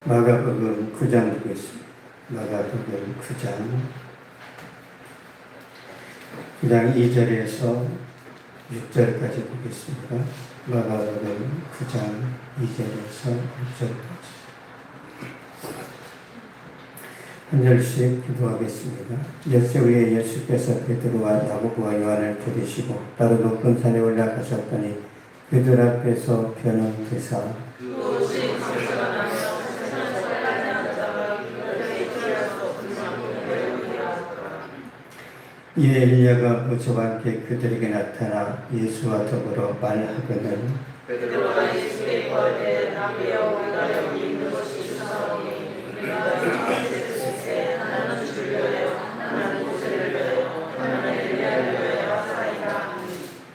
마가복음 9장 보겠습니다. 마가복음 9장 2절에서 6절까지 보겠습니다. 마가복음 9장 2절에서 6절까지 한 절씩 기도하겠습니다. 엿새 후에 예수께서 베드로와 야고보와 요한을 부르시고 따로 높은 산에 올라가셨더니 그들 앞에서 변형되사 이에 엘리야가 모세와 함께 그들에게 나타나 예수와 더불어 말하거늘 베드로가 예수께 이르되 나비여 우리가 여기 있는 것이 있사오니 우리가 듣세 하나는 주를 위하여 하나는 모세를 위하여 하나는 엘리야를 위하여 하사이다.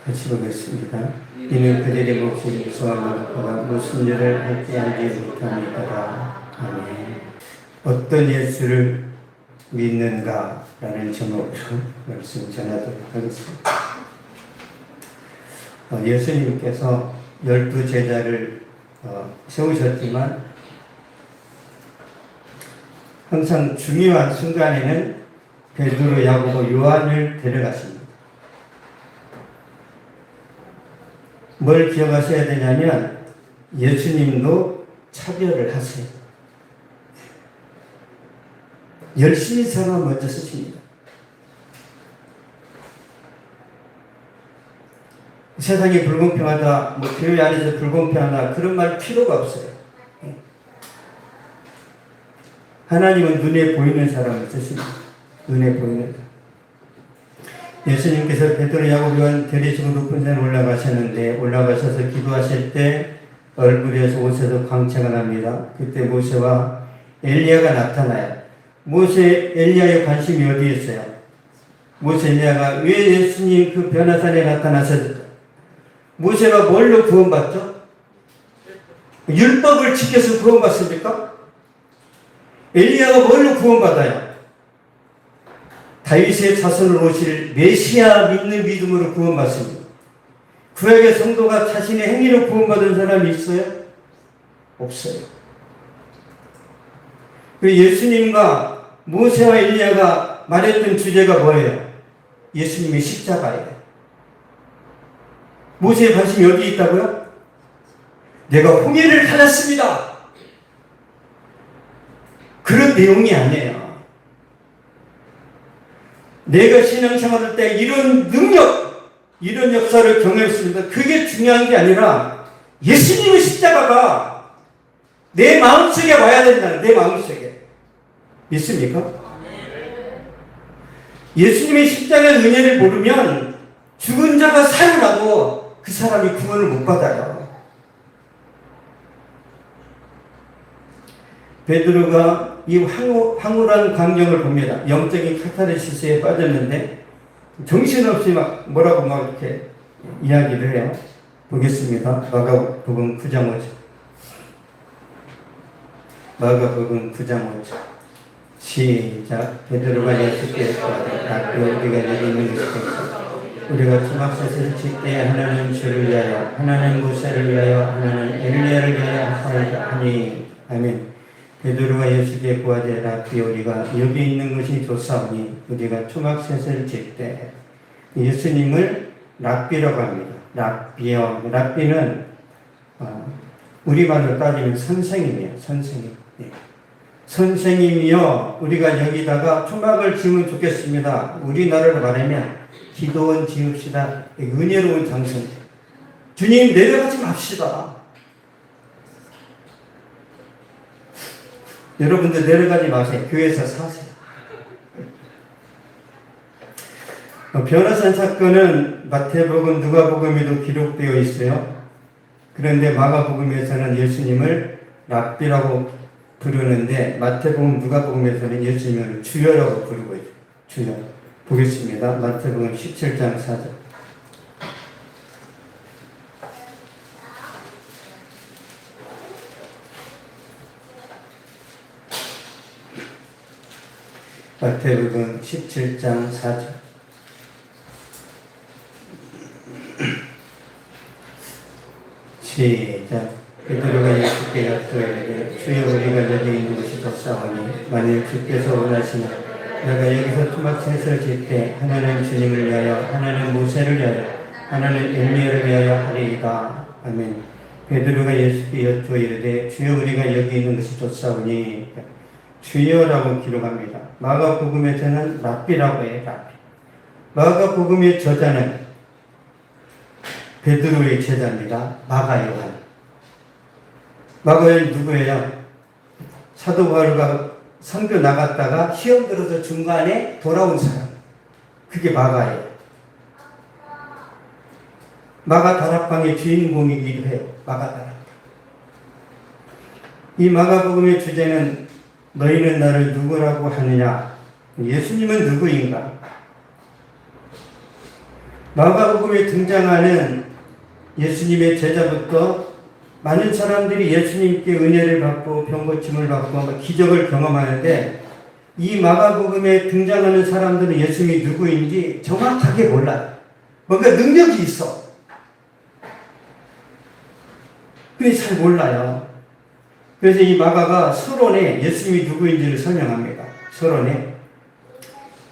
같이 보겠습니다. 이는 그들의 몫이 무서워하거나 무슨 일을 할지 알지 못합니다. 아멘. 어떤 예수를 믿는가? 라는 제목으로 말씀 전하도록 하겠습니다. 예수님께서 12제자를 세우셨지만 항상 중요한 순간에는 베드로, 야고보, 요한을 데려갔습니다. 뭘 기억하셔야 되냐면 예수님도 차별을 하세요. 열심히 사람 먼저 쓰십니다. 세상이 불공평하다, 교회 안에서 불공평하다, 그런 말 필요가 없어요. 하나님은 눈에 보이는 사람을 쓰십니다. 눈에 보이는 사람. 예수님께서 베드로, 야고보, 요한 데리시고 높은 산에 올라가셨는데 올라가셔서 기도하실 때 얼굴에서 옷에서 광채가 납니다. 그때 모세와 엘리야가 나타나요. 모세, 엘리야의 관심이 어디에 있어요? 모세, 엘리야가 왜 예수님 그 변화산에 나타나셨을까? 모세가 뭘로 구원받죠? 율법을 지켜서 구원받습니까? 엘리야가 뭘로 구원받아요? 다윗의 자손으로 오실 메시아 믿는 믿음으로 구원받습니다. 구약의 성도가 자신의 행위로 구원받은 사람이 있어요? 없어요. 그 예수님과 모세와 엘리야가 말했던 주제가 뭐예요? 예수님의 십자가예요. 모세의 관심이 여기 있다고요? 내가 홍해를 갈랐습니다. 그런 내용이 아니에요. 내가 신앙생활할 때 이런 능력, 이런 역사를 경험했습니다. 그게 중요한 게 아니라 예수님의 십자가가 내 마음속에 와야 된다는, 내 마음속에. 믿습니까? 예수님의 십자가의 은혜를 모르면 죽은 자가 살아나도 그 사람이 구원을 못 받아요. 베드로가 이 황홀한 광경을 봅니다. 영적인 카타르시스에 빠졌는데 정신없이 막 뭐라고 막 이렇게 이야기를 해요. 보겠습니다. 마가복음 9장 5절. 마가복음 9장 5절. 시작. 베드로가 예수께 락교 우리가 여기 있는 것이 우리가 초막셋을 칠때 하나는 주를 위하여 하나는 모세를 위하여 하나는 엘리야를 위하여 하니 아멘. 베드로가 예수께 구하되 락교 우리가 여기 있는 것이 좋사오니 우리가 초막셋을 칠때 예수님을 랍비라고 합니다. 랍비요. 랍비는 우리말로 따지면 선생님이에요. 선생님. 네. 선생님이요, 우리가 여기다가 초막을 지으면 좋겠습니다. 우리나라로 말하면 기도원 지읍시다. 은혜로운 장소. 주님 내려가지 맙시다. 여러분들 내려가지 마세요. 교회에서 사세요. 변화산 사건은 마태복음, 누가복음에도 기록되어 있어요. 그런데 마가복음에서는 예수님을 랍비라고 부르는데 마태복음, 누가복음에서는 예수님을 주여라고 부르고 있어요. 주여. 보겠습니다. 마태복음 17장 4절. 마태복음 17장 4절. 시작. 베드로가 예수께 약속하되 주여 우리가 여기 있는 것이 좋사오니 만일 주께서 원하시면 내가 여기서 토막셋을 질 때 하나는 주님을 위하여 하나는 모세를 위하여 하나는 엘리야를 위하여 하리이다. 아멘. 베드로가 예수께 여쭈어 이르되 주여 우리가 여기 있는 것이 좋사오니 주여라고 기록합니다. 마가복음에서는 랍비라고 해요. 랍비. 마가복음의 저자는 베드로의 제자입니다. 마가요한. 마가요한 누구예요? 사도 바울과 선교 나갔다가 시험 들어서 중간에 돌아온 사람. 그게 마가예요. 마가 다락방의 주인공이기도 해요. 마가 다락방. 이 마가복음의 주제는 너희는 나를 누구라고 하느냐? 예수님은 누구인가? 마가복음에 등장하는 예수님의 제자부터 많은 사람들이 예수님께 은혜를 받고 병고침을 받고 기적을 경험하는데 이 마가복음에 등장하는 사람들은 예수님이 누구인지 정확하게 몰라요. 뭔가 능력이 있어. 근데 잘 몰라요. 그래서 이 마가가 서론에 예수님이 누구인지를 설명합니다. 서론에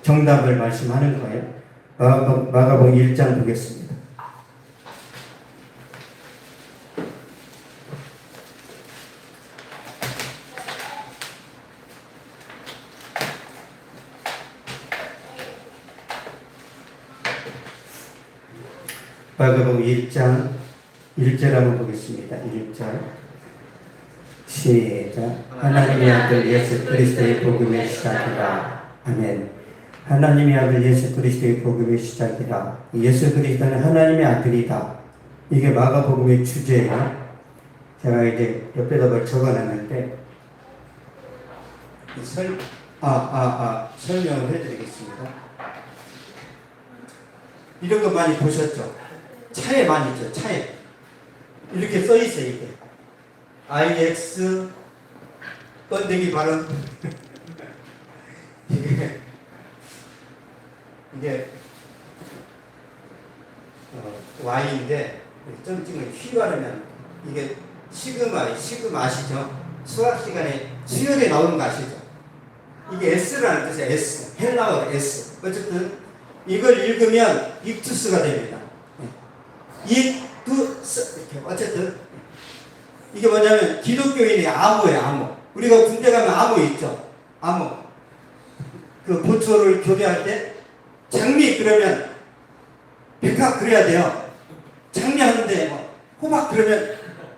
정답을 말씀하는 거예요. 마가복음 1장 보겠습니다. 마가복음 1장 1절 한번 보겠습니다. 1절 시작. 하나님의 아들 예수 그리스도의 복음의 시작이라. 아멘. 하나님의 아들 예수 그리스도의 복음의 시작이라. 예수 그리스도는 하나님의 아들이다. 이게 마가복음의 주제예요. 제가 이제 옆에다가 적어놨는데 설명을 해드리겠습니다. 이런 거 많이 보셨죠? 차에 많이 있죠. 차에 이렇게 써 있어요. 이게 IX 번데기 발음 이게 Y인데 좀 지금 휘 바르면 이게 시금 아시죠? 수학 시간에 수열에 나오는 거 아시죠? 이게 S라는 뜻이에요. S 헬라어 S. 어쨌든 이걸 읽으면 입투스가 됩니다. 입투스 이렇게 어쨌든 이게 뭐냐면 기독교인이 암호예요. 암호. 우리가 군대 가면 암호 있죠. 암호. 그 보초를 교대할 때 장미 그러면 백합 그래야 돼요. 장미하는데 호박 그러면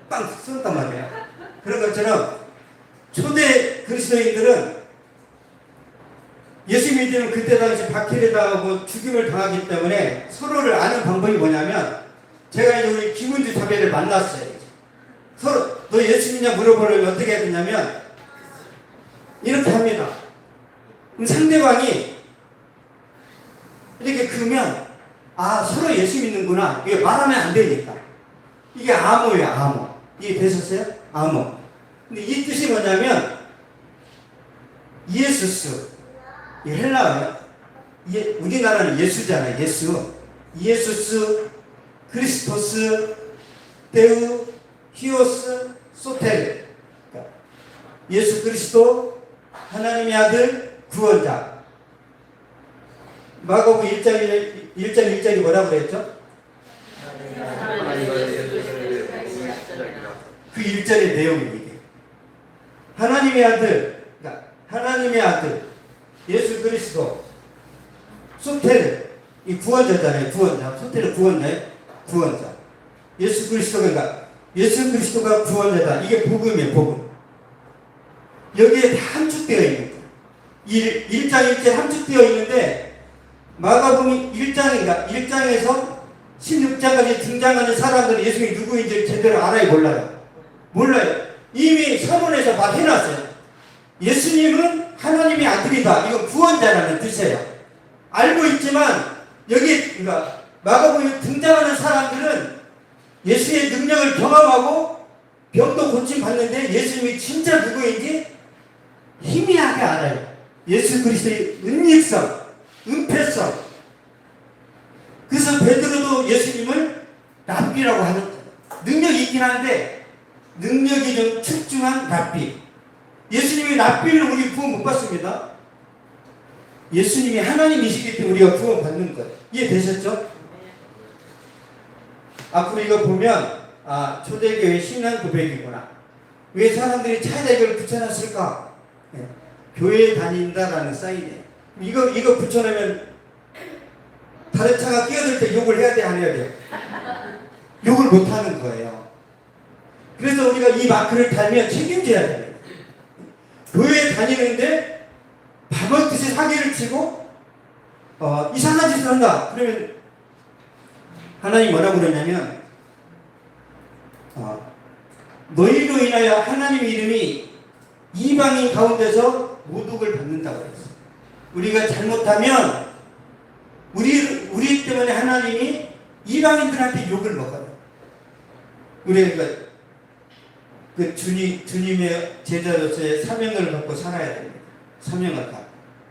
빵 쏜단 말이에요. 그런 것처럼 초대 그리스도인들은 예수 믿으면 그때 당시 박해를 당하고 죽임을 당하기 때문에 서로를 아는 방법이 뭐냐면 제가 이제 우리 김은주 자매를 만났어요. 서로 너 예수 믿냐 물어보려면 어떻게 해야 되냐면 이렇게 합니다. 그럼 상대방이 이렇게 그러면 서로 예수 믿는구나. 이게 말하면 안 되니까. 이게 암호예요. 암호. 이게 되셨어요? 암호. 근데 이 뜻이 뭐냐면 예수스. 이 헬라어요. 우리나라는 예수잖아요. 예수. 예수스, 크리스토스, 데우, 히오스, 소텔. 예수 그리스도, 하나님의 아들, 구원자. 마가복음 1장 1절이 뭐라고 그랬죠? 그 1절의 내용이 이게. 하나님의 아들, 그러니까 하나님의 아들, 예수 그리스도, 소텔, 이 구원자잖아요. 구원자. 소텔은 구원자예요. 구원자. 예수 그리스도가 그러니까 예수 그리스도가 구원자다. 이게 복음이에요. 복음. 여기에 다 함축되어 있는 거예요. 1장 1절 함축되어 있는데 마가복음 1장에서 16장까지 등장하는 사람들은 예수님이 누구인지 제대로 알아요? 몰라요? 몰라요. 이미 서론에서 막 해놨어요. 예수님은 하나님의 아들이다. 이건 구원자라는 뜻이에요. 알고 있지만 여기 그러니까 마가복음에 등장하는 사람들은 예수의 능력을 경험하고 병도 고침 받는데 예수님이 진짜 누구인지 희미하게 알아요. 예수 그리스도의 은닉성, 은폐성. 그래서 베드로도 예수님을 랍비라고 하는 거예요. 능력이 있긴 한데 능력이 좀 출중한 랍비. 예수님이 랍비를 우리 구원 못 받습니다. 예수님이 하나님이시기 때문에 우리가 구원 받는 거예요. 이해되셨죠? 앞으로 이거 보면 초대교회 신앙 고백이구나. 왜 사람들이 차에다 이걸 붙여놨을까? 네. 교회에 다닌다라는 사인이에요. 이거 붙여놓으면 다른 차가 끼어들 때 욕을 해야 돼, 안 해야 돼요? 욕을 못하는 거예요. 그래서 우리가 이 마크를 달면 책임져야 돼요. 교회에 다니는데 밤낮듯이 사기를 치고 이상한 짓을 한다. 그러면 하나님 뭐라고 그러냐면 너희로 인하여 하나님의 이름이 이방인 가운데서 모독을 받는다고 그랬어요. 우리가 잘못하면 우리 때문에 하나님이 이방인들한테 욕을 먹어요. 우리가 그 주님의 제자로서의 사명을 갖고 살아야 됩니다. 사명을 갖고.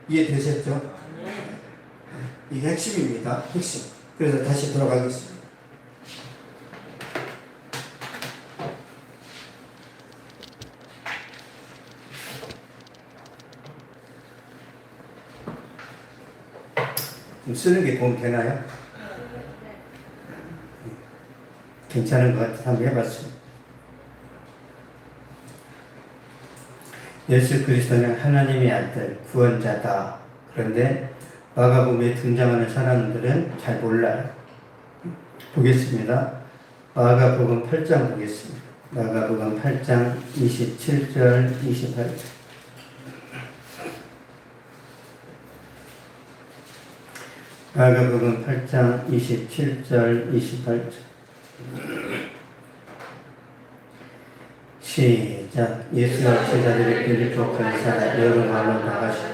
이해되셨죠? 이게 핵심입니다. 핵심. 그래서 다시 돌아가겠습니다. 좀 쓰는 게 도움 되나요? 괜찮은 것 같아서 한번 해봤습니다. 예수 그리스도는 하나님의 아들, 구원자다. 그런데 마가복음에 등장하는 사람들은 잘 몰라요. 보겠습니다. 마가복음 8장 보겠습니다. 마가복음 8장 27절, 28절. 마가복음 8장 27절, 28절. 시작. 예수와 제자들의 빌립보 가이사랴 여로마로 나가시고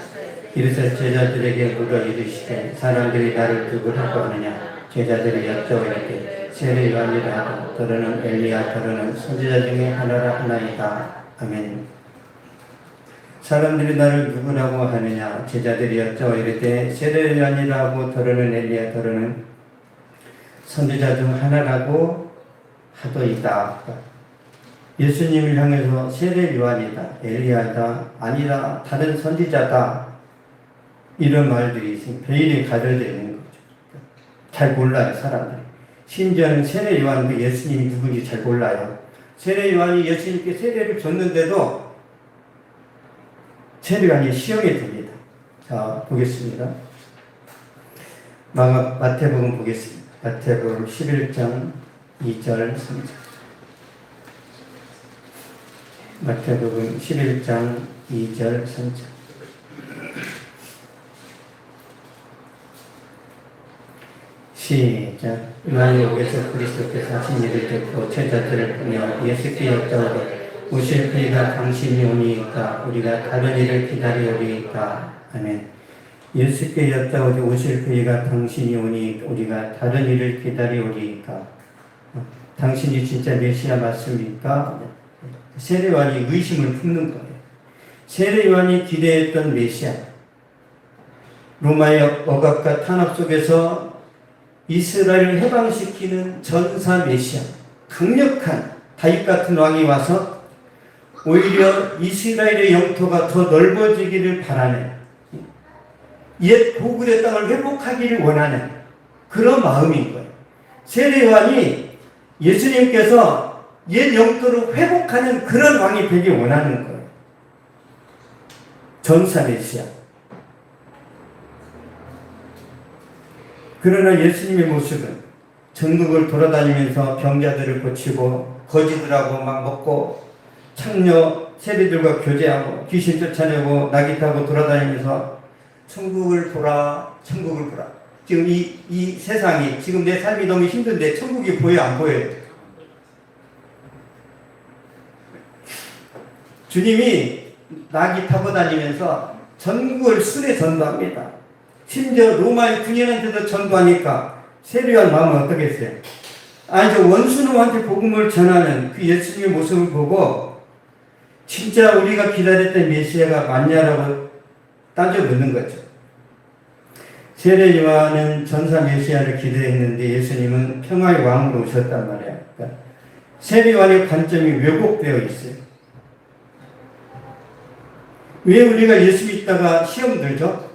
이르사 제자들에게 물어 이르시되 사람들이 나를 누구라고 하느냐. 제자들이 여쭤오되 세례 요한이라 하고 더러는 엘리야 더러는 선지자 중에 하나라 하나이다. 아멘. 사람들이 나를 누구라고 하느냐. 제자들이 여쭤오되 세례 요한이라 하고 더러는 엘리야 더러는 선지자 중 하나라고 하도이다. 예수님을 향해서 세례 요한이다, 엘리야다, 아니다, 다른 선지자다, 이런 말들이 베일에 가려져 있는 거죠. 잘 몰라요, 사람들이. 심지어는 세례 요한도 예수님이 누군지 잘 몰라요. 세례 요한이 예수님께 세례를 줬는데도 세례 요한이 시험에 듭니다. 자, 보겠습니다. 마태복음 보겠습니다. 마태복음 11장 2절 3절. 마태복음 11장 2절 3절. 시작. 요한복음에서 그리스도께서 하신 일을 듣고 제자들을 보며 예수께 여짜오되 오실 그이가 당신이 오니이까 우리가 다른 일을 기다리오리이까. 아멘. 예수께 여짜오되 오실 그이가 당신이 오니 우리가 다른 일을 기다리오리이까. 당신이 진짜 메시아 맞습니까? 세례 요한이 의심을 품는 거예요. 세례 요한이 기대했던 메시아, 로마의 억압과 탄압 속에서 이스라엘을 해방시키는 전사 메시아, 강력한 다윗 같은 왕이 와서 오히려 이스라엘의 영토가 더 넓어지기를 바라는, 옛 고국의 땅을 회복하기를 원하는 그런 마음인 거예요. 세례 요한이 예수님께서 옛 영토를 회복하는 그런 왕이 되길 원하는 거예요. 전사 메시아. 그러나 예수님의 모습은 전국을 돌아다니면서 병자들을 고치고 거지들하고 막 먹고 창녀 세리들과 교제하고 귀신 쫓아내고 나귀 타고 돌아다니면서 천국을 보라. 지금 이 세상이, 지금 내 삶이 너무 힘든데 천국이 보여 안 보여요? 주님이 나귀 타고 다니면서 전국을 순회 전도합니다. 심지어 로마의 군인한테도 전도하니까 세례 요한 마음은 어떻겠어요? 이제 원수놈한테 복음을 전하는 그 예수님의 모습을 보고 진짜 우리가 기다렸던 메시아가 맞냐라고 따져 묻는 거죠. 세례 요한은 전사 메시아를 기대했는데 예수님은 평화의 왕으로 오셨단 말이에요. 그러니까 세례요한의 관점이 왜곡되어 있어요. 왜 우리가 예수 믿다가 시험 들죠?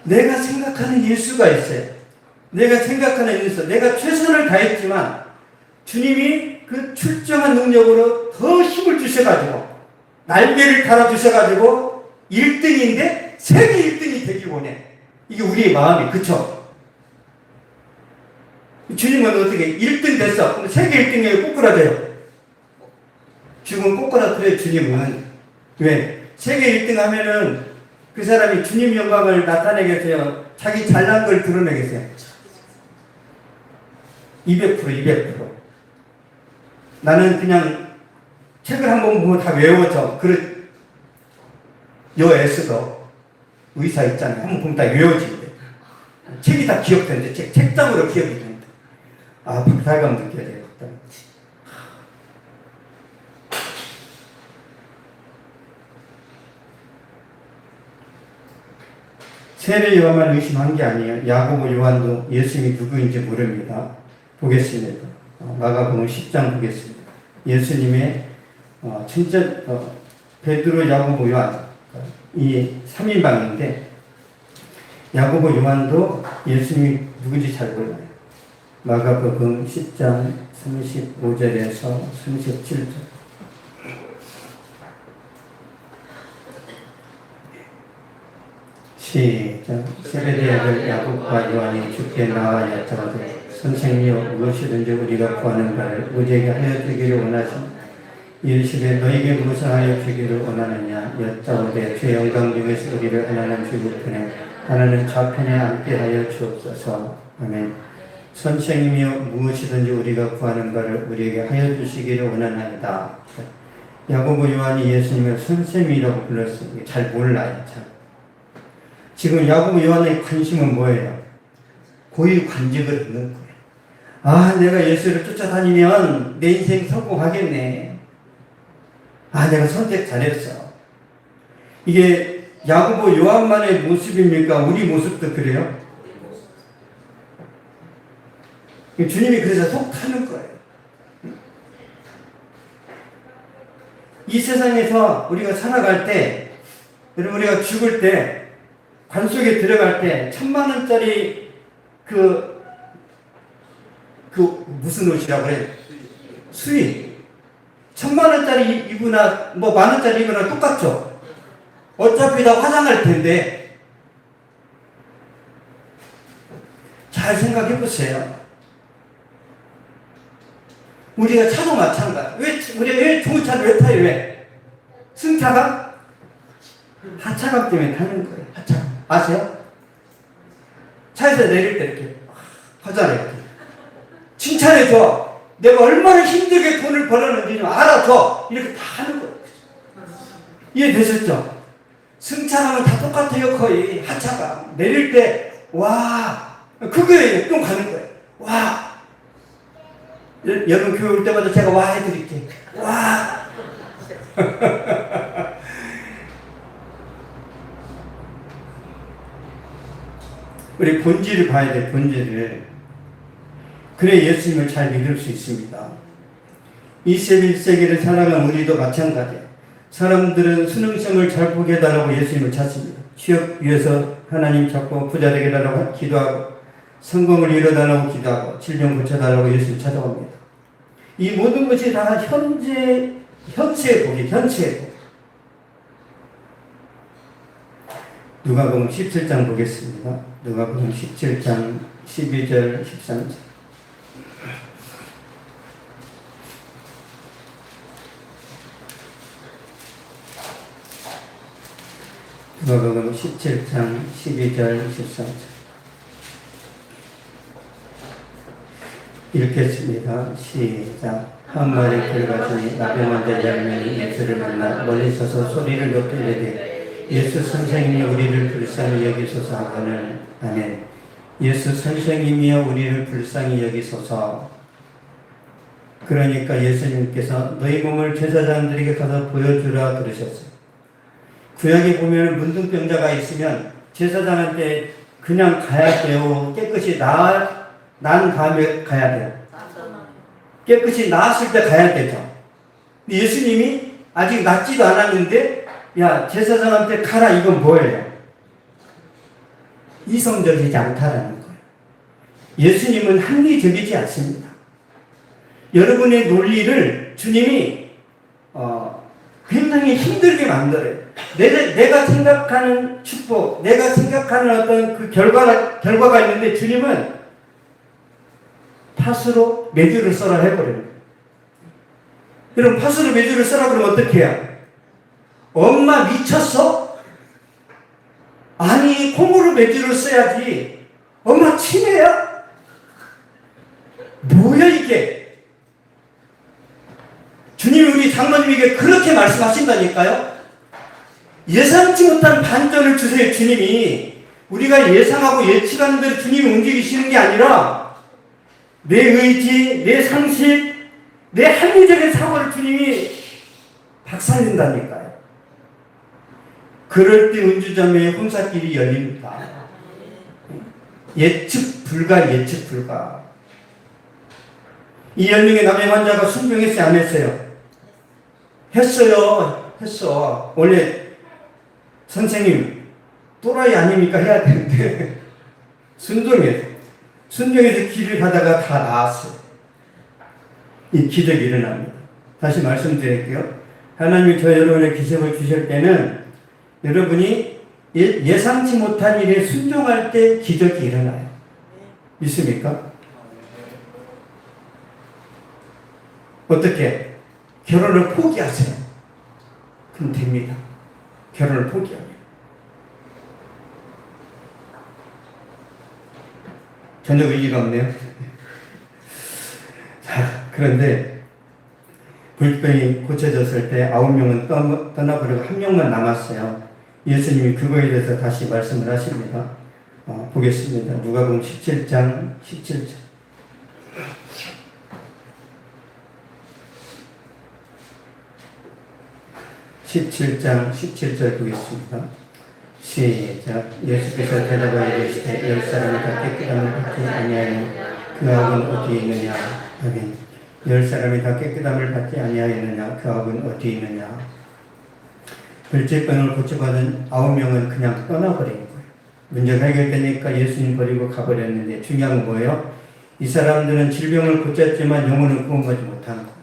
내가 생각하는 예수가 있어요. 내가 생각하는 예수, 내가 최선을 다했지만 주님이 그 출중한 능력으로 더 힘을 주셔가지고 날개를 달아주셔가지고 1등인데 세계 1등이 되기 원해. 이게 우리의 마음이 그쵸? 주님은 어떻게 1등 됐어. 그럼 세계 1등에 꼬꾸라져요. 지금 꼬꾸라져요. 주님은 왜? 세계 1등 하면은 그 사람이 주님 영광을 나타내겠어요? 자기 잘난 걸 드러내겠어요? 200%. 나는 그냥 책을 한번 보면 다 외워져. 여에서도 의사 있잖아요. 한번 보면 다 외워지는데. 책이 다 기억되는데, 책장으로 기억이 되는데. 아, 박탈감 느껴야 돼요. 세례 요한만 의심한 게 아니에요. 야고보 요한도 예수님이 누구인지 모릅니다. 보겠습니다. 마가복음 10장 보겠습니다. 예수님의 베드로, 야고보, 요한 이 3인방인데 야고보, 요한도 예수님이 누군지 잘 몰라요. 마가복음 10장 35절에서 37절. 시작. 세베대의 아들 야곱과 요한이 주께 나와 여쭤가되 선생님이여 무엇이든지 우리가 구하는 바를 우리에게 하여 주기를 원하시니 이르시되 너에게 무엇을 하여 주기를 원하느냐 여짜오되 주의 영광 중에서 우리를 하나님 주급편에 하나님 좌편에 앉게 하여 주옵소서. 아멘. 선생님이여 무엇이든지 우리가 구하는 바를 우리에게 하여 주시기를 원하나이다. 야고보 요한이 예수님을 선생님이라고 불렀어요. 잘 몰라요. 잘. 지금 야고보 요한의 관심은 뭐예요? 고위 관직을 얻는 거예요. 아, 내가 예수를 쫓아다니면 내 인생 성공하겠네. 아, 내가 선택 잘했어. 이게 야고보 요한만의 모습입니까? 우리 모습도 그래요? 주님이 그래서 속 타는 거예요. 이 세상에서 우리가 살아갈 때, 여러분 우리가 죽을 때 관 속에 들어갈 때 1000만원짜리 무슨 옷이라고 그래? 수익. 1000만원짜리 입으나 뭐 만원짜리 입으나 똑같죠? 어차피 다 화장할 텐데 잘 생각해 보세요. 우리가 차도 마찬가지. 우리가 왜 좋은 차를 왜 타요? 왜? 승차감? 하차감 때문에 타는 거예요. 하차감. 아세요? 차에서 내릴 때 이렇게 하잖아요. 이렇게. 칭찬해줘. 내가 얼마나 힘들게 돈을 벌었는지 좀 알아줘. 이렇게 다 하는 거예요. 이해되셨죠? 승차감은 다 똑같아요. 거의 하차감. 내릴 때 와 그거예요. 좀 가는 거예요. 와 여러분 교회 올 때마다 제가 와 해드릴게요. 와 우리 본질을 봐야 돼, 본질을. 그래 예수님을 잘 믿을 수 있습니다. 21세기를 살아가는 우리도 마찬가지예요. 사람들은 수능시험을 잘 보게 해달라고 예수님을 찾습니다. 취업 위해서 하나님 찾고 부자 되게 해달라고 기도하고 성공을 이뤄달라고 기도하고 질병 고쳐달라고 예수님 찾아옵니다. 이 모든 것이 다 현세의 복이 현세의 복. 누가복음 17장 보겠습니다. 누가복음 17장 12절 13절. 누가복음 17장 12절 13절. 읽겠습니다. 시작. 한 마리 들가지니 나병 환자 열명이 예수를 만나 멀리 서서 소리를 높게 내되 예수 선생님이 우리를 불쌍히 여기소서 하거늘. 아멘. 예수 선생님이여 우리를 불쌍히 여기소서. 그러니까 예수님께서 너희 몸을 제사장들에게 가서 보여주라 그러셨어요. 구약에 보면 문둥병자가 있으면 제사장한테 그냥 가야 돼요. 깨끗이 난 다음에 가야 돼요. 깨끗이 나았을 때 가야 되죠. 예수님이 아직 낫지도 않았는데 야 제사장한테 가라 이건 뭐예요? 이성적이지 않다라는 거예요. 예수님은 합리적이지 않습니다. 여러분의 논리를 주님이 굉장히 힘들게 만들어요. 내가 생각하는 축복, 내가 생각하는 어떤 그 결과가 있는데 주님은 팥으로 메주를 써라 해버려요. 그럼 팥으로 메주를 써라 그러면 어떻게 해요? 엄마 미쳤어? 아니 콩으로 메주를 써야지. 엄마 치매야? 뭐야 이게? 주님이 우리 장로님에게 그렇게 말씀하신다니까요. 예상치 못한 반전을 주세요. 주님이 우리가 예상하고 예측하는 대로 주님이 움직이시는 게 아니라 내 의지, 내 상식, 내 합리적인 사고를 주님이 박살낸다니까요. 그럴 때 은주자매의 혼사길이 열립니다. 예측 불가, 예측 불가. 이 10명의 남의 환자가 순종했어요, 안 했어요? 했어. 원래 선생님 또라이 아닙니까? 해야 되는데 순종해서 길을 가다가 다 나았어요. 이 기적이 일어납니다. 다시 말씀드릴게요. 하나님이 저 여러분의 기적을 주실 때는 여러분이 예상치 못한 일에 순종할 때 기적이 일어나요. 믿습니까? 어떻게? 결혼을 포기하세요. 그럼 됩니다. 결혼을 포기합니다. 전혀 의의가 없네요. 자, 그런데 불병이 고쳐졌을 때 9명은 떠나버리고 1명만 남았어요. 예수님이 그거에 대해서 다시 말씀을 하십니다. 보겠습니다. 누가복음 17장 17절. 17장 17절 보겠습니다. 시작. 예수께서 대답하여 이르시되 10사람이 다 깨끗함을 받지 아니하여 그 악은 어디에 있느냐. 아멘. 10사람이 다 깨끗함을 받지 아니하였느냐. 그 악은 어디에 있느냐. 불치병을 고쳐받은 9명은 그냥 떠나버린 거예요. 문제가 해결되니까 예수님 버리고 가버렸는데 중요한 건 뭐예요? 이 사람들은 질병을 고쳤지만 영혼을 구원받지 못하는 거예요.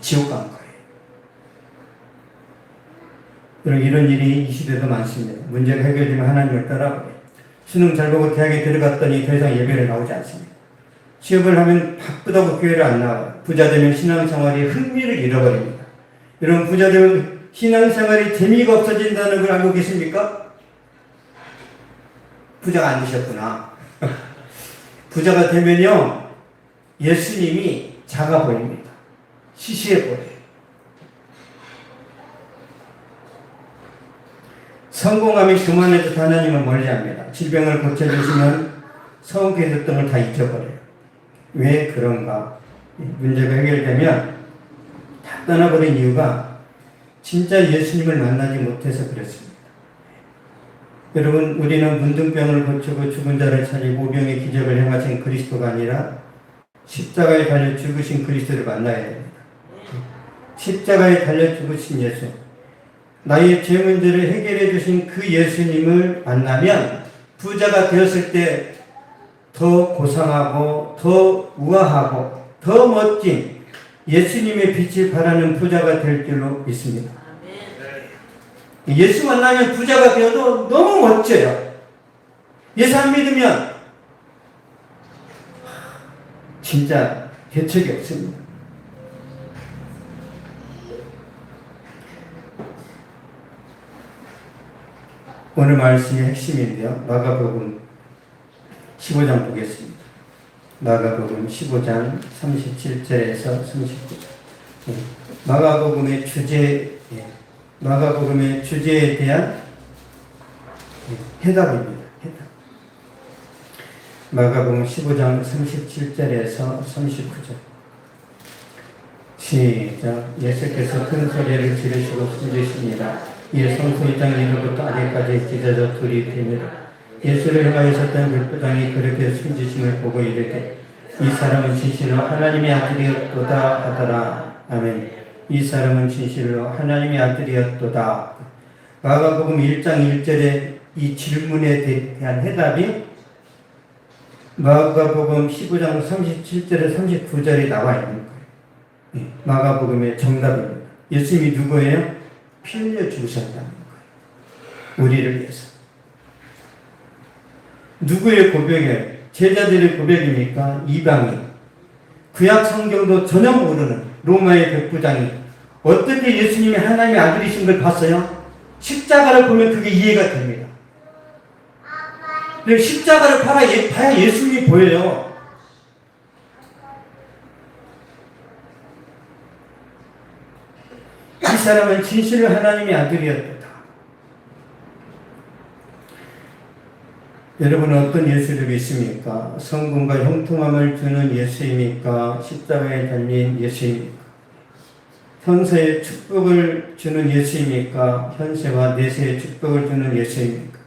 지옥 간 거예요. 여러분 이런 일이 이 시대도 많습니다. 문제가 해결되면 하나님을 떠나버려요. 수능 잘 보고 대학에 들어갔더니 더 이상 예배를 나오지 않습니다. 취업을 하면 바쁘다고 교회를 안 나와요. 부자 되면 신앙생활이 흥미를 잃어버립니다. 여러분 부자 되면 신앙생활이 재미가 없어진다는 걸 알고 계십니까? 부자가 안 되셨구나. 부자가 되면요 예수님이 작아 보입니다. 시시해 보여요. 성공하면 그만해도 하나님은 멀리합니다. 질병을 고쳐주시면 성교회도 등을 다 잊어버려요. 왜 그런가? 문제가 해결되면 다 떠나버린 이유가 진짜 예수님을 만나지 못해서 그렇습니다. 여러분 우리는 문둥병을 고치고 죽은 자를 살리고 오병의 기적을 행하신 그리스도가 아니라 십자가에 달려 죽으신 그리스도를 만나야 됩니다. 십자가에 달려 죽으신 예수, 나의 죄 문제를 해결해 주신 그 예수님을 만나면 부자가 되었을 때 더 고상하고 더 우아하고 더 멋진 예수님의 빛을 발하는 부자가 될 줄로 믿습니다. 예수 만나면 부자가 되어도 너무 멋져요. 예수 안 믿으면 진짜 대책이 없습니다. 오늘 말씀의 핵심인데요. 마가복음 15장 보겠습니다. 마가복음 15장 37절에서 39절. 마가복음의 주제에 대한 해답입니다. 해답. 마가복음 15장 37절에서 39절. 시작. 예수께서 큰 소리를 지르시고 숨지시니라. 이에 성소이장 이로부터 아래까지 찢어져 둘이 됩니다. 예수를 향하여 섰던 백부장이 그렇게 숨지심을 보고 이르되 이 사람은 진실로 하나님의 아들이었도다 하더라. 아멘. 이 사람은 진실로 하나님의 아들이었도다. 마가복음 1장 1절에 이 질문에 대한 해답이 마가복음 15장 37절에 39절에 나와 있는 거예요. 마가복음의 정답입니다. 예수님이 누구예요? 피 흘려 죽으셨다는 거예요. 우리를 위해서. 누구의 고백이에요? 제자들의 고백입니까? 이방인. 구약 성경도 전혀 모르는 로마의 백부장이 어떻게 예수님이 하나님의 아들이신 걸 봤어요? 십자가를 보면 그게 이해가 됩니다. 근데 십자가를 봐야 예수님이 보여요. 이 사람은 진실로 하나님의 아들이었다. 여러분은 어떤 예수를 믿습니까? 성공과 형통함을 주는 예수입니까? 십자가에 달린 예수입니까? 현세의 축복을 주는 예수입니까? 현세와 내세의 축복을 주는 예수입니까?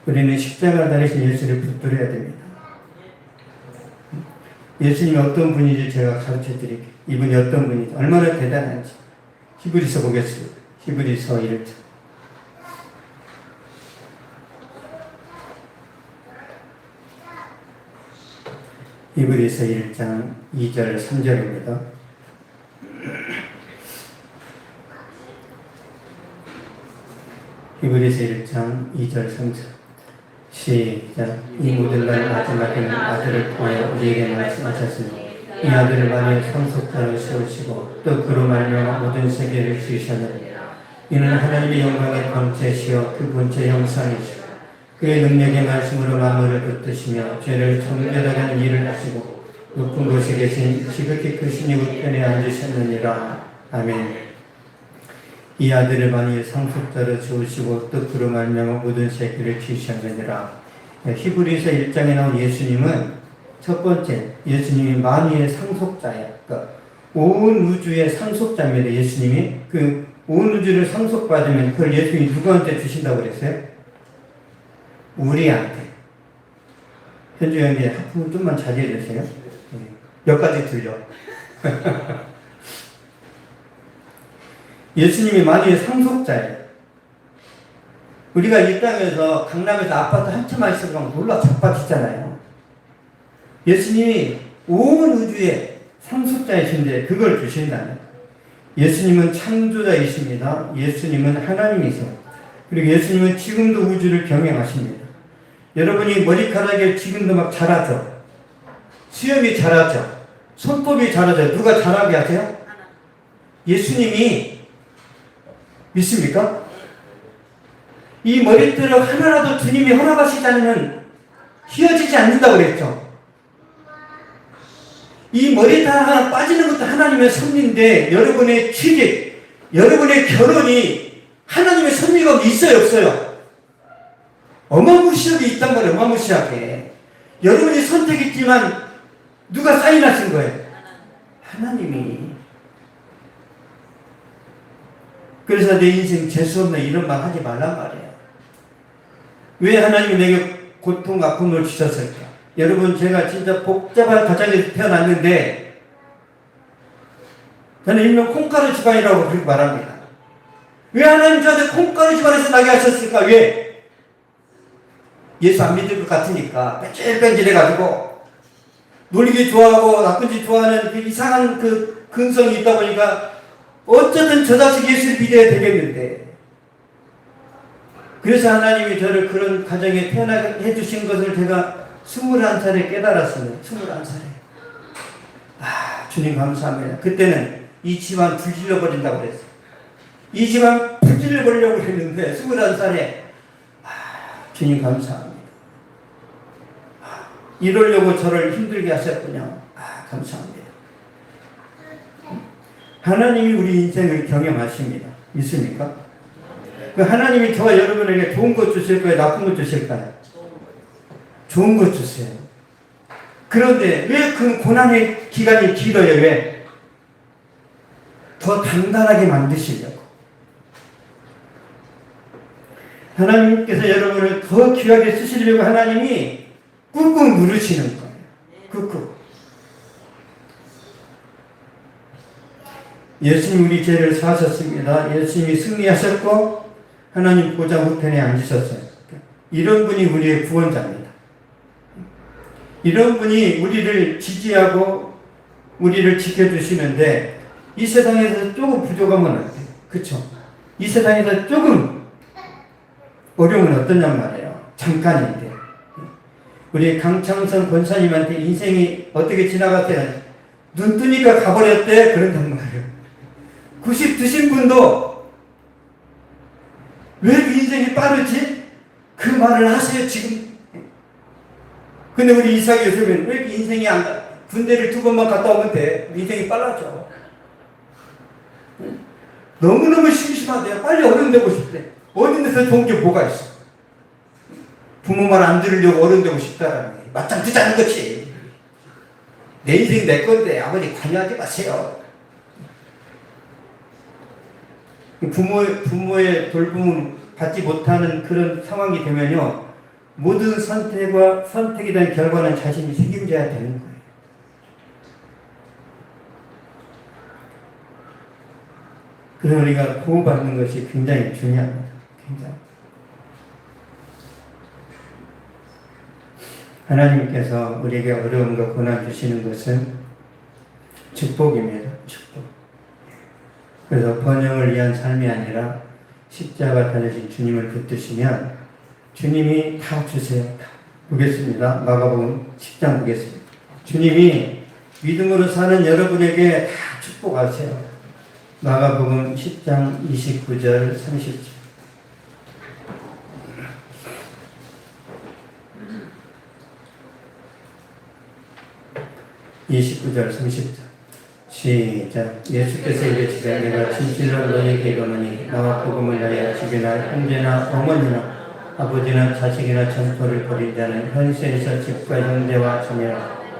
우리는 십자가를 달리신 예수를 붙들어야 됩니다. 예수님이 어떤 분인지 제가 가르쳐 드릴게요. 이분이 어떤 분인지, 얼마나 대단한지. 히브리서 보겠습니다. 히브리서 1장. 히브리서 1장 2절 3절입니다. 히브리서 1장 2절 3절 시작. 이 모든 날 마지막에는 아들을 통하여 우리에게 말씀하셨으니 이 아들을 만일 상속자로 세우시고 또 그로 말미암아 모든 세계를 지으셨느니라. 이는 하나님의 영광의 본체시여 그 본체 형상이시오. 그의 능력의 말씀으로 만물을 붙드시며 죄를 정결하게 하는 일을 하시고 높은 곳에 계신 지극히 크신 이곳 편에 앉으셨느니라. 아멘. 이 아들을 만일 상속자로 세우시고 또 그로 말미암아 모든 세계를 지으셨느니라. 히브리서 1장에 나온 예수님은 첫 번째, 예수님이 만유의 상속자예요. 그러니까 온 우주의 상속자입니다. 예수님이 그 온 우주를 상속받으면 그걸 예수님이 누구한테 주신다고 그랬어요? 우리한테. 현주 형님 하품 좀만 자제해 주세요. 몇 가지 들려. 예수님이 만유의 상속자예요. 우리가 이 땅에서 강남에서 아파트 한 채만 있어도 막 놀라 자빠지잖아요. 예수님이 온 우주의 상속자이신데 그걸 주신다는. 예수님은 창조자이십니다. 예수님은 하나님이세요. 그리고 예수님은 지금도 우주를 경영하십니다. 여러분이 머리카락에 지금도 막 자라죠. 수염이 자라죠. 손톱이 자라죠. 누가 자라게 하세요? 예수님이. 믿습니까? 이 머리털을 하나라도 주님이 허락하시지 않으면 휘어지지 않는다고 그랬죠. 이 머리털 하나 빠지는 것도 하나님의 섭리인데 여러분의 취직, 여러분의 결혼이 하나님의 섭리가 있어요, 없어요? 어마무시하게 있단 말이에요. 어마무시하게. 여러분이 선택했지만 누가 사인하신 거예요? 하나님이. 그래서 내 인생 재수없는 이런 말 하지 말란 말이에요. 왜 하나님이 내게 고통, 아픔을 주셨을까? 여러분, 제가 진짜 복잡한 가정에서 태어났는데 저는 일명 콩가루 집안이라고 그렇게 말합니다. 왜 하나님 저한테 콩가루 집안에서 나게 하셨을까? 왜? 예수 안 믿을 것 같으니까 뺀질뺀질해가지고 놀기 좋아하고 나쁜 짓 좋아하는 그 이상한 그 근성이 있다 보니까 어쨌든 저 자식 예수를 믿어야 되겠는데, 그래서 하나님이 저를 그런 가정에 태어나게 해주신 것을 제가 21살에 깨달았습니다. 21살에. 주님 감사합니다. 그때는 이 집안 불질러 버린다고 그랬어요. 이 집안 불질러 버리려고 했는데 21살에 주님 감사합니다. 이러려고 저를 힘들게 하셨군요. 감사합니다. 하나님이 우리 인생을 경영하십니다. 믿습니까? 하나님이 저와 여러분에게 좋은 것 주실 거예요? 나쁜 것 주실까요? 좋은 것 주세요. 그런데 왜 그 고난의 기간이 길어요? 왜? 더 단단하게 만드시려고. 하나님께서 여러분을 더 귀하게 쓰시려고 하나님이 꾹꾹 누르시는 거예요. 꾹꾹. 예수님 우리 죄를 사하셨습니다. 예수님이 승리하셨고 하나님 보좌 우편에 앉으셨어요. 이런 분이 우리의 구원자입니다. 이런 분이 우리를 지지하고 우리를 지켜주시는데 이 세상에서 조금 부족하면 어때요? 그쵸? 이 세상에서 조금 어려움은 어떠냔 말이에요. 잠깐인데. 우리 강창선 권사님한테 인생이 어떻게 지나갔대요? 눈 뜨니까 가버렸대. 그런단 말이에요. 90 드신 분도 왜 그 인생이 빠르지? 그 말을 하세요, 지금. 근데 우리 이삭 요셉은 왜 이렇게 인생이 안 가? 군대를 2번만 갔다 오면 돼. 인생이 빨라져. 너무너무 심심하대요. 빨리 어른 되고 싶대. 어른 데서 좋은 게 뭐가 있어? 부모 말 안 들으려고 어른 되고 싶다라는 게 맞짱 뜨자는 거지. 내 인생 내 건데 아버지 관여하지 마세요. 부모의 돌봄을 받지 못하는 그런 상황이 되면요, 모든 선택에 대한 결과는 자신이 책임져야 되는 거예요. 그래서 우리가 보호받는 것이 굉장히 중요합니다. 굉장히. 하나님께서 우리에게 어려움과 고난 주시는 것은 축복입니다. 축복. 그래서 번영을 위한 삶이 아니라 십자가 달려진 주님을 붙드시면 주님이 다 주세요. 다. 보겠습니다. 마가복음 10장 보겠습니다. 주님이 믿음으로 사는 여러분에게 다 축복하세요. 마가복음 10장 29절 30절. 29절 30절 시작. 예수께서 이르시되 내가 진실로 너희에게 이르노니 나와 복음을 위하여 집이나 형제나 어머니나 아버지나 자식이나 전토를 벌인 자는 현세에서 집과 형제와 자녀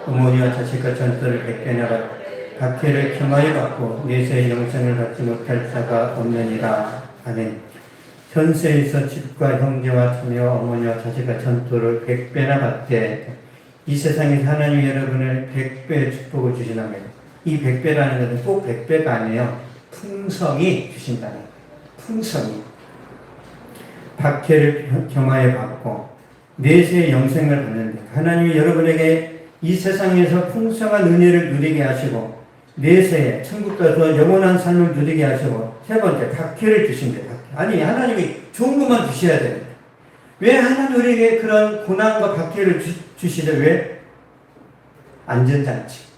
어머니와 자식과 전토를 100배나 박해를 겸하여 받고 내세의 영생을 받지 못할 자가 없느니라. 아멘. 현세에서 집과 형제와 자녀 어머니와 자식과 전토를 100배나 받되 이 세상에 하나님이 여러분을 100배의 축복을 주시나면 이 100배라는 것은 꼭 100배가 아니에요. 풍성이 주신다는 거예요. 풍성이. 박해를 겸하여 받고 내세의 영생을 받는데 하나님이 여러분에게 이 세상에서 풍성한 은혜를 누리게 하시고 내세에 천국 가서 영원한 삶을 누리게 하시고 세 번째 박해를 주신대. 아니 하나님이 좋은 것만 주셔야 됩니다. 왜 하나님 우리에게 그런 고난과 박해를 주시죠? 왜? 안전장치.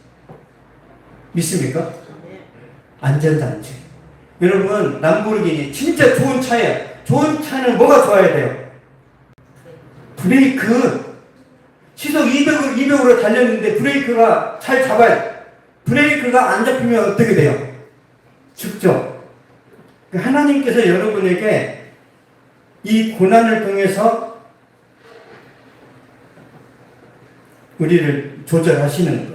믿습니까? 안전장치. 여러분 람보르기니 진짜 좋은 차예요. 좋은 차는 뭐가 좋아야 돼요? 브레이크. 시속 200으로 달렸는데 브레이크가 잘 잡아야 돼. 브레이크가 안 잡히면 어떻게 돼요? 죽죠. 하나님께서 여러분에게 이 고난을 통해서 우리를 조절하시는 거예요.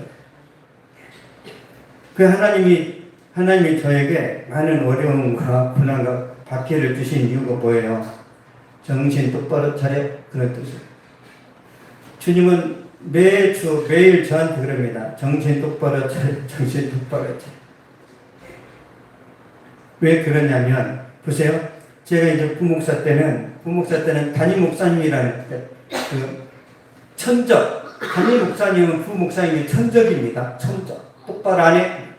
그 하나님이 저에게 많은 어려움과 고난과 박해를 주신 이유가 뭐예요? 정신 똑바로 차려. 그런 뜻이에요. 주님은 매일 저한테 그럽니다. 정신 똑바로 차려. 정신 똑바로 차려. 왜 그러냐면 보세요. 제가 이제 부목사 때는 담임 목사님이라는 그 천적. 담임 목사님은 부목사님이 천적입니다. 천적. 똑바로 안 해.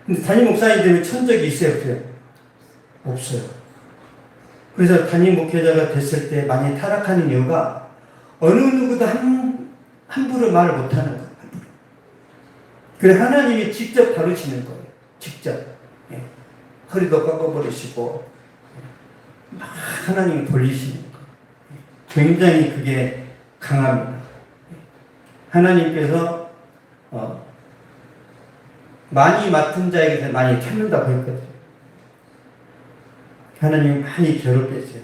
근데 담임 목사님 되면 천적이 있어요, 없어요? 없어요. 그래서 담임 목회자가 됐을 때 많이 타락하는 이유가 어느 누구도 함부로 말을 못하는 거예요. 그래 하나님이 직접 다루시는 거예요. 직접. 예. 허리도 꺾어버리시고 막 하나님이 돌리시는 거예요. 굉장히 그게 강합니다. 하나님께서 많이 맡은 자에게서 많이 찾는다고 했거든요. 하나님이 많이 괴롭혔어요.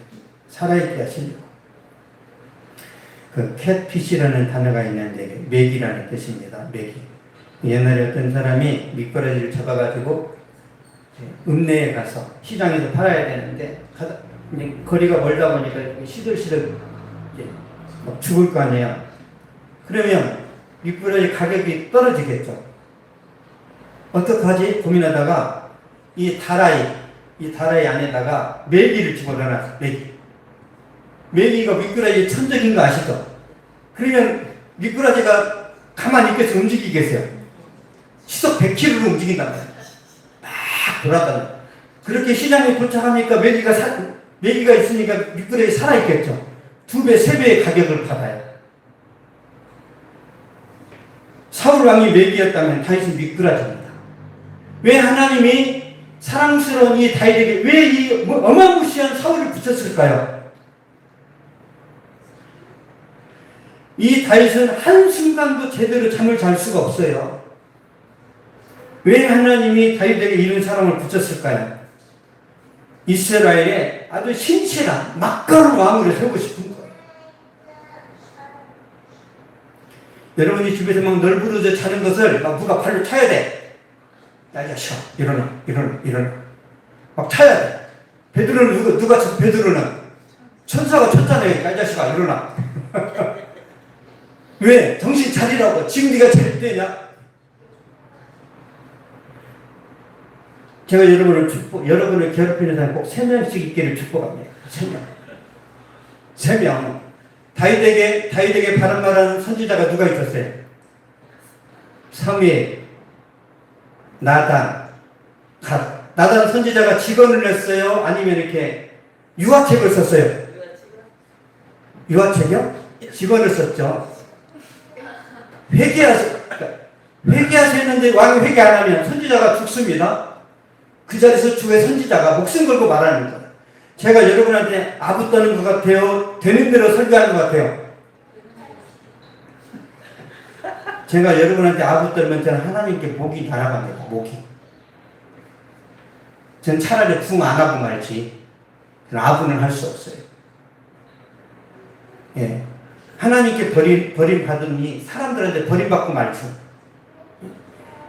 살아있게 하시려고. 그 캣피시라는 단어가 있는데 메기라는 뜻입니다. 메기. 옛날에 어떤 사람이 미꾸라지를 잡아가지고 읍내에 가서 시장에서 팔아야 되는데 거리가 멀다 보니까 시들시들 막 죽을 거 아니에요. 그러면 미꾸라지 가격이 떨어지겠죠. 어떡하지? 고민하다가 이 다라이 안에다가 메기를 집어넣어놨어. 메기가 미꾸라지 천적인 거 아시죠? 그러면 미꾸라지가 가만히 있겠어? 움직이겠어요? 시속 100km로 움직인단 말이에요. 막 돌아다녀. 그렇게 시장에 도착하니까 메기가 있으니까 미꾸라지 살아있겠죠. 2배, 3배의 가격을 받아요. 사울 왕이 메기였다면 다윗은 미꾸라지입니다. 왜 하나님이 사랑스러운 이 다윗에게 왜 이 어마무시한 사울을 붙였을까요? 이 다윗은 한순간도 제대로 잠을 잘 수가 없어요. 왜 하나님이 다윗에게 이런 사랑을 붙였을까요? 이스라엘에 아주 신실한 막가른 왕으로 세우고 싶은 거예요. 여러분이 집에서 막 널브러져 자는 것을 막 누가 발로 차야 돼. 야, 이 자식아, 일어나. 막 차야 돼. 베드로는 누가 쳐? 베드로는 천사가 쳤잖아요. 야, 이 자식아, 일어나. 왜? 정신 차리라고. 지금 네가 차릴 때냐? 제가 여러분을 괴롭히는 사람 꼭 3명씩 있기를 축복합니다. 3명. 다윗에게 바른 말하는 선지자가 누가 있었어요? 사무엘, 나단, 갓. 나단 선지자가 직언을 냈어요? 아니면 이렇게 유화책을 썼어요? 유화책이요? 직언을 썼죠. 회개하셨는데 왕이 회개 안 하면 선지자가 죽습니다. 그 자리에서 주의 선지자가 목숨 걸고 말하는 거예요. 제가 여러분한테 아부 떠는 것 같아요? 되는 대로 설교하는 것 같아요? 제가 여러분한테 아부 떨면 저는 하나님께 목이 날아갑니다. 목이. 전 차라리 붕 안 하고 말지. 아부는 할 수 없어요. 예. 하나님께 버림받으니 사람들한테 버림받고 말죠.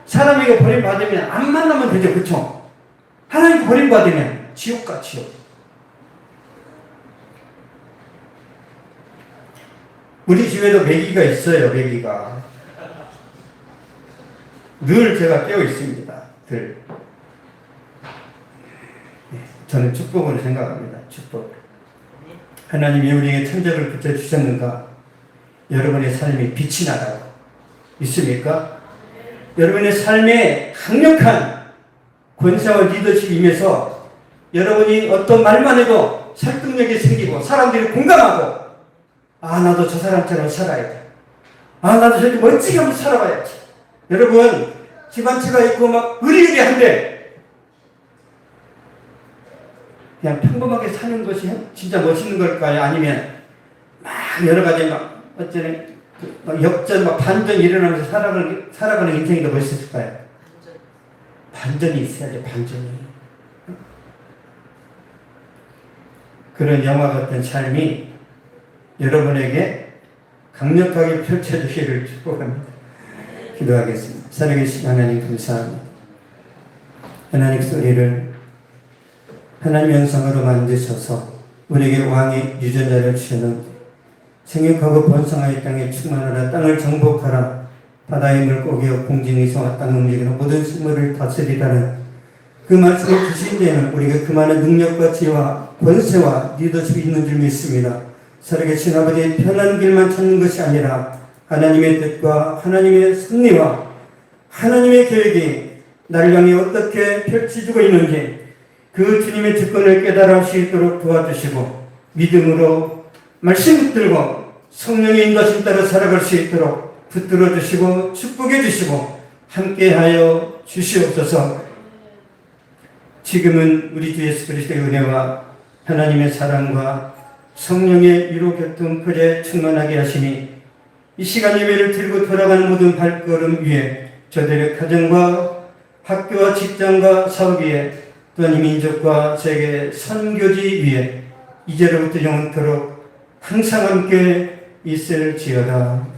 사람에게 버림받으면 안 만나면 되죠. 그쵸? 하나님께 버림받으면 지옥과 지옥. 우리 집에도 메기가 있어요. 메기가 늘 제가 깨어 있습니다. 저는 축복으로 생각합니다. 축복. 하나님이 우리에게 천적을 붙여주셨는가? 여러분의 삶이 빛이 나다고 있습니까? 여러분의 삶에 강력한 권세와 리더십이 임해서 여러분이 어떤 말만 해도 설득력이 생기고 사람들이 공감하고 나도 저 사람처럼 살아야 돼. 나도 저렇게 멋지게 한번 살아봐야지. 여러분 집안채가 있고 막 의리의리한데 그냥 평범하게 사는 것이 진짜 멋있는 걸까요? 아니면 막 여러 가지 막 어쩌네 역전 막 반전이 일어나면서 살아가는 인생이 더 멋있을까요? 반전이 있어야죠. 반전이. 그런 영화 같은 삶이 여러분에게 강력하게 펼쳐지기를 축복합니다. 기도하겠습니다. 살아계신 하나님 감사합니다. 하나님 소리를 하나님 형상으로 만드셔서 우리에게 왕의 유전자를 주셨는데 생육하고 번성하여 땅에 충만하라. 땅을 정복하라. 바다의 물고기와 공중의 소와 땅 움직이는 모든 생물을 다스리라는 그 말씀을 주신 데는 우리가 그 많은 능력과 지혜와 권세와 리더십이 있는 줄 믿습니다. 살아계신 아버지의 편한 길만 찾는 것이 아니라 하나님의 뜻과 하나님의 섭리와 하나님의 계획이 나를 향해 어떻게 펼쳐지고 있는지 그 주님의 주권을 깨달아 할 수 있도록 도와주시고 믿음으로 말씀 붙들고 성령의 인도하심 따라 살아갈 수 있도록 붙들어 주시고 축복해 주시고 함께하여 주시옵소서. 지금은 우리 주 예수 그리스도의 은혜와 하나님의 사랑과 성령의 위로 교통 풀에 충만하게 하시니 이 시간 예배를 들고 돌아가는 모든 발걸음 위에 저들의 가정과 학교와 직장과 사업 위에 또한 이 민족과 세계 선교지 위에 이제로부터 영원토록 항상 함께 있을지어다.